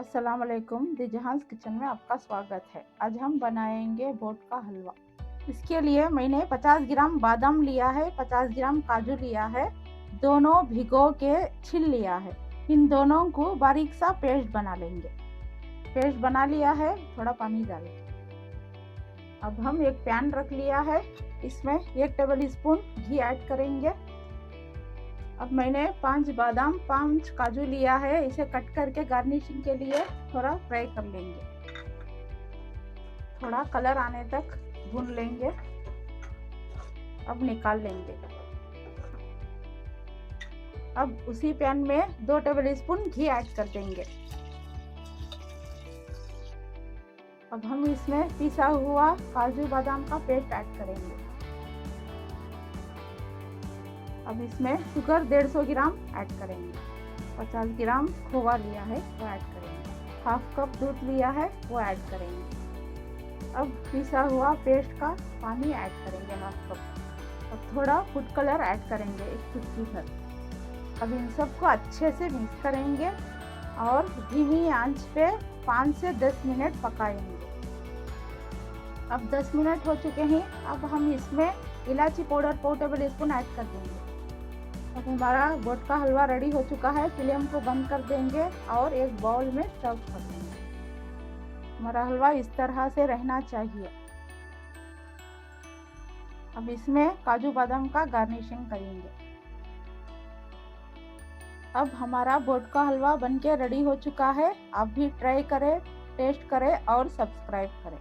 अस्सलाम वालेकुम, दी जहांस किचन में आपका स्वागत है। आज हम बनाएंगे बोट का हलवा। इसके लिए मैंने 50 ग्राम बादाम लिया है, 50 ग्राम काजू लिया है, दोनों भिगो के छिल लिया है। इन दोनों को बारीक सा पेस्ट बना लेंगे। पेस्ट बना लिया है, थोड़ा पानी डालें। अब हम एक पैन रख लिया है, इसमें 1 टेबल स्पून घी ऐड करेंगे। अब मैंने 5 बादाम 5 काजू लिया है, इसे कट करके गार्निशिंग के लिए थोड़ा फ्राई कर लेंगे। थोड़ा कलर आने तक भून लेंगे। अब निकाल लेंगे। अब उसी पैन में 2 टेबल स्पून घी ऐड कर देंगे। अब हम इसमें पिसा हुआ काजू बादाम का पेस्ट ऐड करेंगे। अब इसमें शुगर 150 ग्राम ऐड करेंगे। 50 ग्राम खोवा लिया है वो ऐड करेंगे। हाफ कप दूध लिया है वो ऐड करेंगे। अब पिसा हुआ पेस्ट का पानी ऐड करेंगे, हाफ कप। अब थोड़ा फूड कलर ऐड करेंगे, 1 चुटकी भर। अब इन सबको अच्छे से मिक्स करेंगे और धीमी आंच पे 5 से 10 मिनट पकाएंगे। अब 10 मिनट हो चुके हैं। अब हम इसमें इलायची पाउडर 4 टेबल स्पून ऐड कर देंगे। अब हमारा बोट का हलवा रेडी हो चुका है। फ्लेम को बंद कर देंगे और एक बाउल में सर्व कर देंगे। हमारा हलवा इस तरह से रहना चाहिए। अब इसमें काजू बादाम का गार्निशिंग करेंगे। अब हमारा बोट का हलवा बनके रेडी हो चुका है। आप भी ट्राई करें, टेस्ट करें और सब्सक्राइब करें।